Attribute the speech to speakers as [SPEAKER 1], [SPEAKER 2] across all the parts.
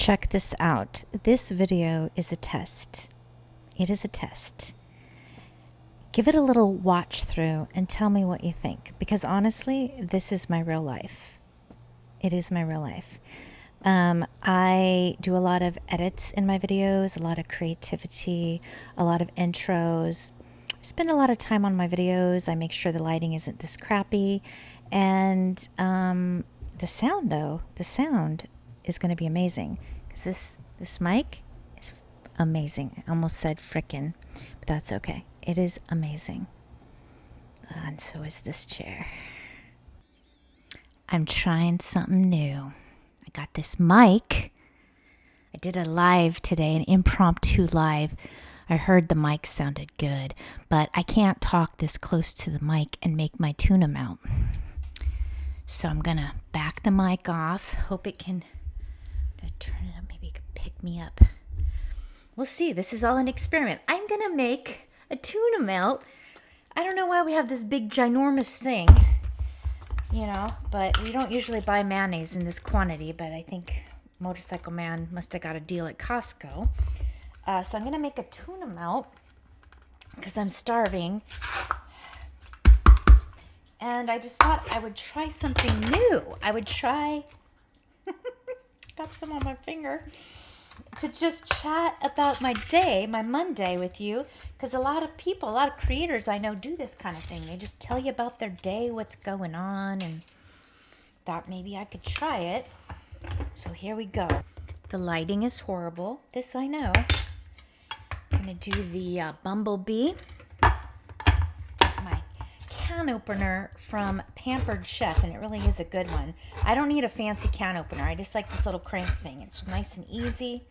[SPEAKER 1] Check this out. This video is a test. It is a test. Give it a little watch through and tell me what you think. Because honestly, this is my real life. It is my real life. I do a lot of edits in my videos, a lot of creativity, a lot of intros. I spend a lot of time on my videos. I make sure the lighting isn't this crappy. And the sound, though, the sound is going to be amazing. Because this mic is amazing. I almost said frickin', but that's okay. It is amazing. And so is this chair. I'm trying something new. I got this mic. I did a live today, an impromptu live. I heard the mic sounded good, but I can't talk this close to the mic and make my tuna mount. So I'm gonna back the mic off. Hope it can turn it up. Maybe it can pick me up. We'll see. This is all an experiment. I'm gonna make a tuna melt. I don't know why we have this big ginormous thing, but we don't usually buy mayonnaise in this quantity, but I think Motorcycle Man must have got a deal at Costco. So I'm gonna make a tuna melt because I'm starving. And I just thought I would try something new. I would try, got some on my finger, to just chat about my day, my Monday with you. Because a lot of creators I know do this kind of thing. They just tell you about their day, what's going on, and thought maybe I could try it. So here we go. The lighting is horrible. This I know. I'm going to do the Bumblebee. My can opener from Pampered Chef, and it really is a good one. I don't need a fancy can opener. I just like this little crank thing. It's nice and easy.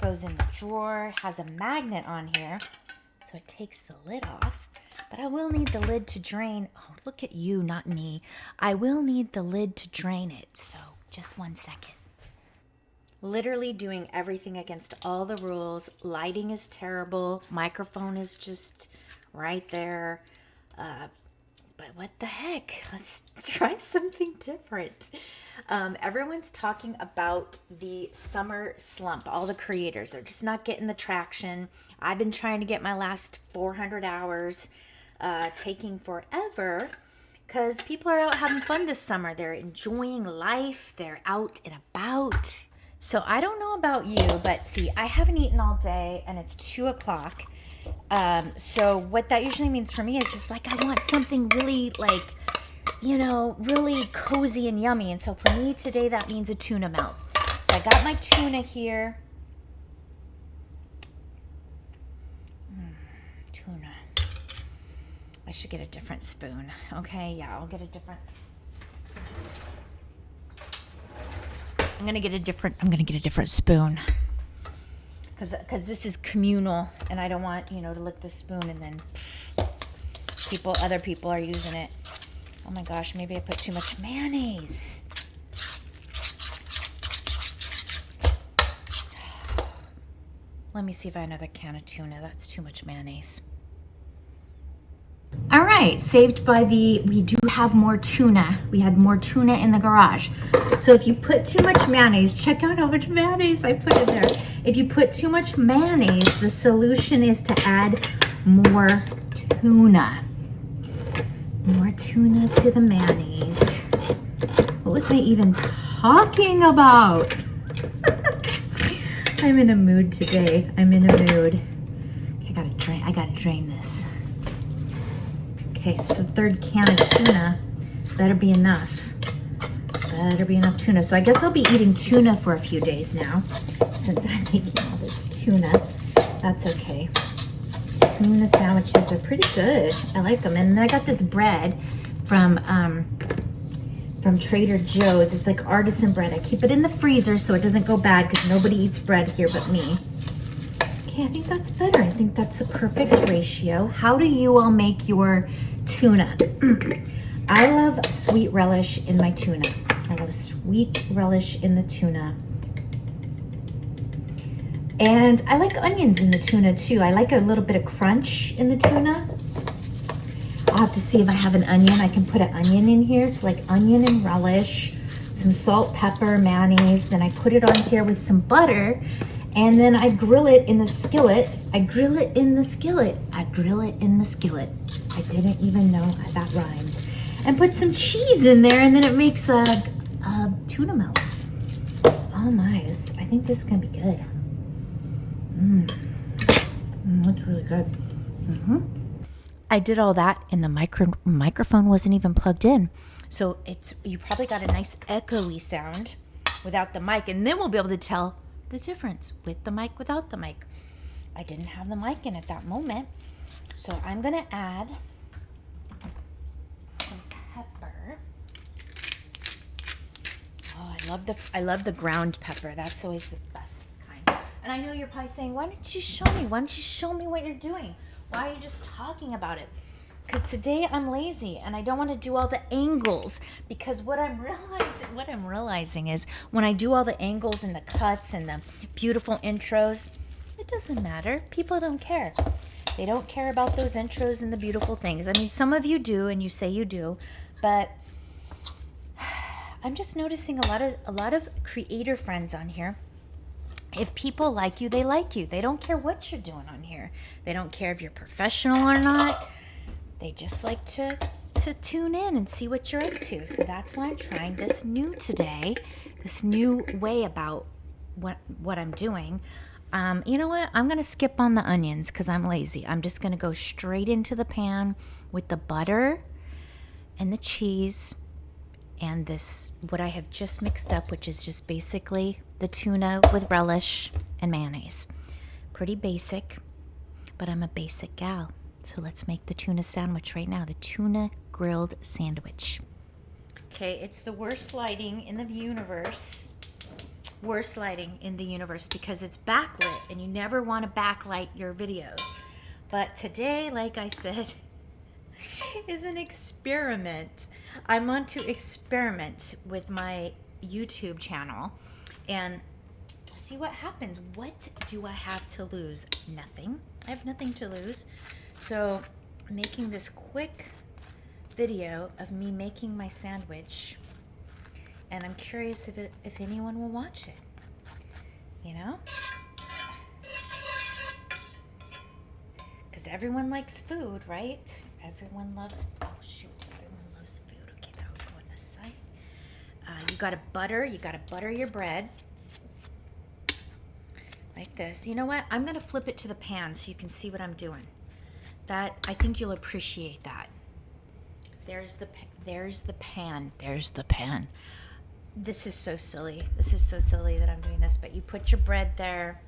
[SPEAKER 1] Goes in the drawer. Has a magnet on here, so it takes the lid off. But I will need the lid to drain. Oh, look at you, not me. I will need the lid to drain it, so just 1 second. Literally doing everything against all the rules. Lighting is terrible. Microphone is just right there. But what the heck? Let's try something different. Everyone's talking about the summer slump. All the creators are just not getting the traction. I've been trying to get my last 400 hours, taking forever, because people are out having fun this summer. They're enjoying life. They're out and about. So I don't know about you, but see, I haven't eaten all day and it's 2 o'clock. So what that usually means for me is it's like I want something really really cozy and yummy. And so for me today, that means a tuna melt. So I got my tuna here. Tuna. I should get a different spoon. Okay, yeah, I'll get a different. I'm gonna get a different spoon. Because this is communal, and I don't want, to lick the spoon and then other people are using it. Oh my gosh, maybe I put too much mayonnaise. Let me see if I have another can of tuna. That's too much mayonnaise. All right, we do have more tuna. We had more tuna in the garage. So if you put too much mayonnaise, check out how much mayonnaise I put in there. If you put too much mayonnaise, the solution is to add more tuna. More tuna to the mayonnaise. What was I even talking about? I'm in a mood today. I'm in a mood. Okay, I gotta drain this. Okay, it's the third can of tuna. Better be enough. Better be enough tuna. So I guess I'll be eating tuna for a few days now, since I'm making all this tuna. That's okay. Tuna sandwiches are pretty good. I like them. And then I got this bread from Trader Joe's. It's like artisan bread. I keep it in the freezer so it doesn't go bad because nobody eats bread here but me. Okay, I think that's better. I think that's a perfect ratio. How do you all make your tuna? I love sweet relish in my tuna. I love sweet relish in the tuna. And I like onions in the tuna too. I like a little bit of crunch in the tuna. I'll have to see if I have an onion. I can put an onion in here. So like onion and relish, some salt, pepper, mayonnaise. Then I put it on here with some butter, and then I grill it in the skillet. I grill it in the skillet. I grill it in the skillet. I didn't even know that rhymed. And put some cheese in there, and then it makes a tuna melt. Oh my, I think this is gonna be good. That's really good. I did all that, and the microphone wasn't even plugged in. So you probably got a nice echoey sound without the mic, and then we'll be able to tell the difference with the mic, without the mic. I didn't have the mic in at that moment, so I'm gonna add some pepper. Oh, I love the ground pepper. That's always the best kind. And I know you're probably saying, why don't you show me? Why don't you show me what you're doing? Why are you just talking about it? Because today I'm lazy and I don't want to do all the angles, because what I'm realizing is when I do all the angles and the cuts and the beautiful intros, it doesn't matter. People don't care. They don't care about those intros and the beautiful things. I mean, some of you do, and you say you do, but I'm just noticing a lot of creator friends on here. If people like you, they like you. They don't care what you're doing on here. They don't care if you're professional or not. They just like to tune in and see what you're up to. So that's why I'm trying this new way about what I'm doing. You know what? I'm going to skip on the onions because I'm lazy. I'm just going to go straight into the pan with the butter and the cheese and this, what I have just mixed up, which is just basically the tuna with relish and mayonnaise. Pretty basic, but I'm a basic gal. So let's make the tuna sandwich right now, the tuna grilled sandwich. Okay, it's the worst lighting in the universe. Worst lighting in the universe because it's backlit and you never want to backlight your videos. But today, like I said, is an experiment. I want to experiment with my YouTube channel and see what happens. What do I have to lose? Nothing. I have nothing to lose. So I'm making this quick video of me making my sandwich, and I'm curious if anyone will watch it. You know? Because everyone likes food, right? Everyone loves, everyone loves food. Okay, that would go on this side. You gotta butter your bread. Like this. You know what? I'm gonna flip it to the pan so you can see what I'm doing. I think you'll appreciate that. There's the pan. This is so silly. This is so silly that I'm doing this, but you put your bread there.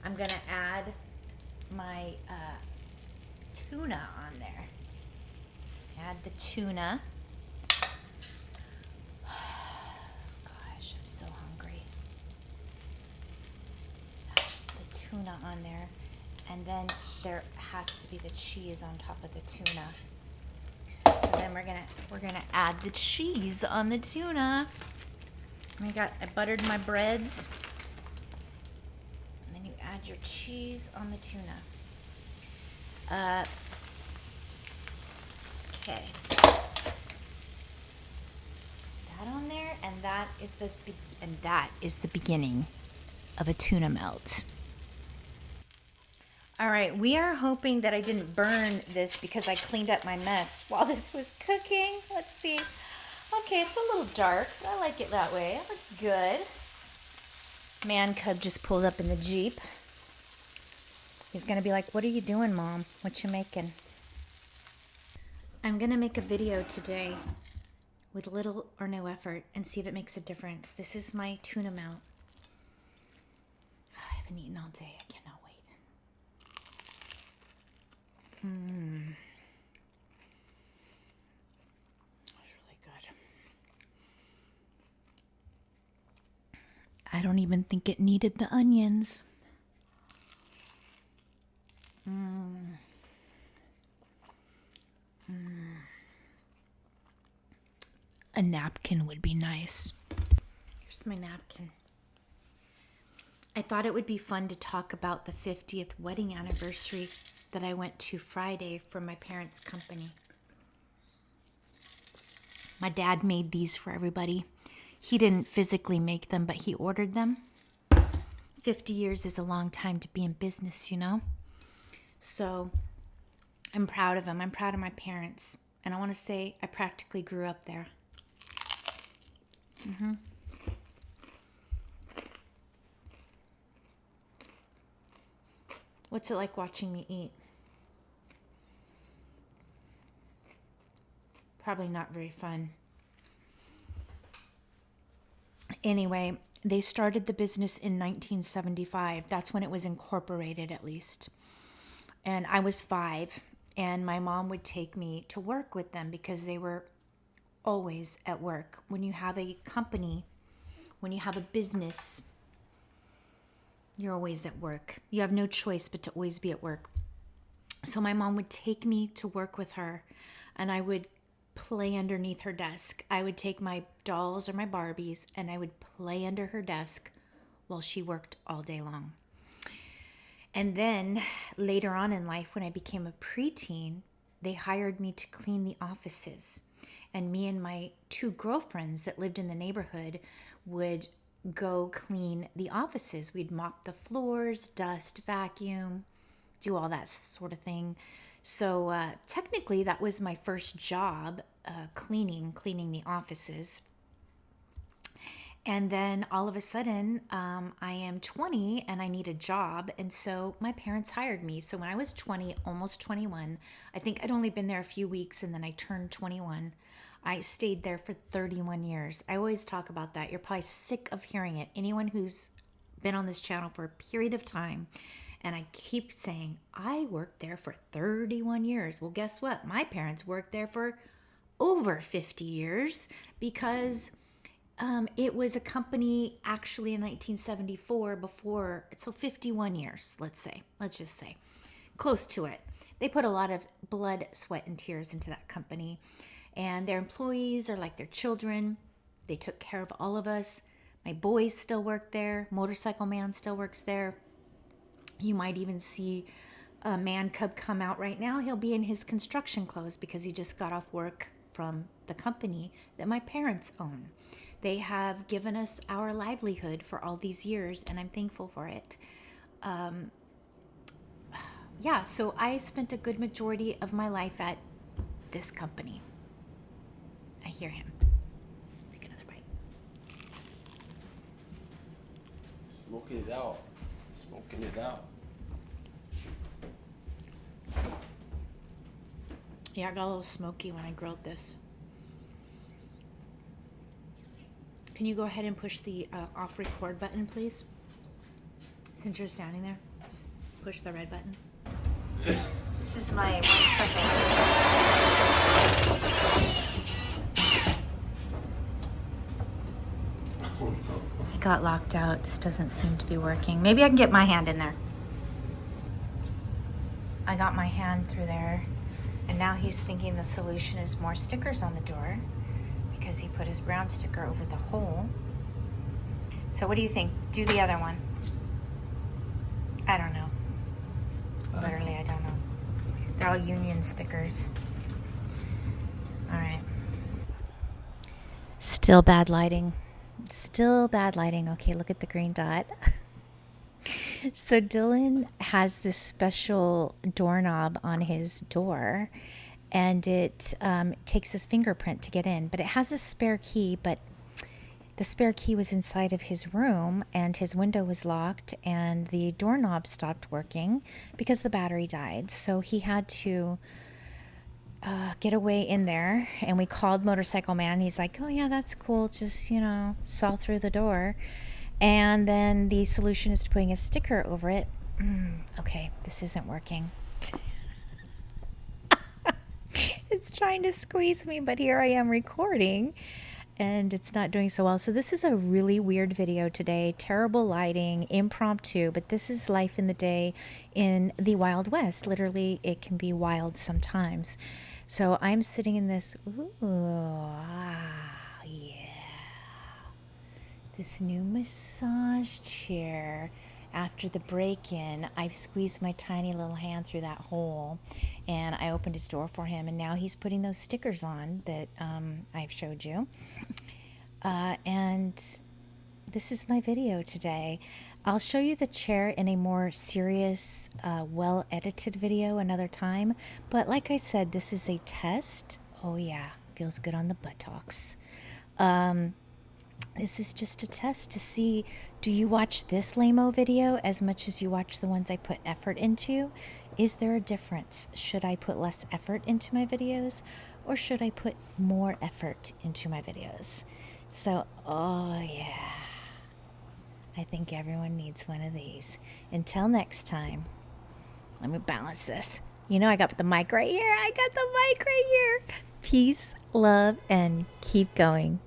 [SPEAKER 1] I'm gonna add my tuna on there. Add the tuna. Gosh, I'm so hungry. The tuna on there. And then there has to be the cheese on top of the tuna. So then we're gonna add the cheese on the tuna. I buttered my breads. And then you add your cheese on the tuna. Okay. That on there, and that is the beginning of a tuna melt. All right, we are hoping that I didn't burn this because I cleaned up my mess while this was cooking. Let's see. Okay, it's a little dark. I like it that way. It looks good. Man cub just pulled up in the Jeep. He's gonna be like, what are you doing, Mom? What you making? I'm gonna make a video today with little or no effort and see if it makes a difference. This is my tuna melt. I haven't eaten all day. I cannot wait. It's really good. I don't even think it needed the onions. A napkin would be nice. Here's my napkin. I thought it would be fun to talk about the 50th wedding anniversary that I went to Friday for my parents' company. My dad made these for everybody. He didn't physically make them, but he ordered them. 50 years is a long time to be in business, you know? So I'm proud of him. I'm proud of my parents. And I want to say I practically grew up there. What's it like watching me eat? Probably not very fun. Anyway, they started the business in 1975. That's when it was incorporated, at least. And I was 5, and my mom would take me to work with them because they were always at work. When you have a company, when you have a business, you're always at work. You have no choice but to always be at work. So my mom would take me to work with her, and I would play underneath her desk. I would take my dolls or my Barbies, and I would play under her desk while she worked all day long. And then later on in life, when I became a preteen, they hired me to clean the offices. And me and my 2 girlfriends that lived in the neighborhood would go clean the offices. We'd mop the floors, dust, vacuum, do all that sort of thing. So technically, that was my first job, cleaning the offices. And then all of a sudden, I am 20 and I need a job. And so my parents hired me. So when I was 20, almost 21, I think I'd only been there a few weeks and then I turned 21. I stayed there for 31 years. I always talk about that. You're probably sick of hearing it. Anyone who's been on this channel for a period of time, and I keep saying, I worked there for 31 years. Well, guess what? My parents worked there for over 50 years because it was a company actually in 1974 before, so 51 years, let's just say, close to it. They put a lot of blood, sweat, and tears into that company. And their employees are like their children. They took care of all of us. My boys still work there. Motorcycle Man still works there. You might even see a man cub come out right now. He'll be in his construction clothes because he just got off work from the company that my parents own. They have given us our livelihood for all these years, and I'm thankful for it. So I spent a good majority of my life at this company. I hear him. Take another bite.
[SPEAKER 2] Smoking it out. Smoking it out.
[SPEAKER 1] Yeah, it got a little smoky when I grilled this. Can you go ahead and push the off record button, please? Since you're standing there, just push the red button. This is my 1 second. He got locked out. This doesn't seem to be working. Maybe I can get my hand in there. I got my hand through there, and now he's thinking the solution is more stickers on the door because he put his brown sticker over the hole. So what do you think? Do the other one. I don't know. Literally, I don't know. They're all union stickers. All right. Still bad lighting. Still bad lighting. Okay, look at the green dot. So Dylan has this special doorknob on his door, and it takes his fingerprint to get in. But it has a spare key, but the spare key was inside of his room, and his window was locked, and the doorknob stopped working because the battery died. So he had to get away in there, and we called Motorcycle Man. He's like, oh yeah, that's cool, just saw through the door. And then the solution is putting a sticker over it. Okay, this isn't working. It's trying to squeeze me, but here I am recording and it's not doing so well. So this is a really weird video today. Terrible lighting, impromptu, but this is life in the day in the Wild West. Literally, it can be wild sometimes. So I'm sitting in this, this new massage chair. After the break-in, I've squeezed my tiny little hand through that hole, and I opened his door for him, and now he's putting those stickers on that I've showed you. And this is my video today. I'll show you the chair in a more serious, well edited video another time. But like I said, this is a test. Oh, yeah, feels good on the buttocks. This is just a test to see, do you watch this lame-o video as much as you watch the ones I put effort into? Is there a difference? Should I put less effort into my videos, or should I put more effort into my videos? So, oh yeah, I think everyone needs one of these. Until next time, let me balance this. You know, I got the mic right here. I got the mic right here. Peace, love, and keep going.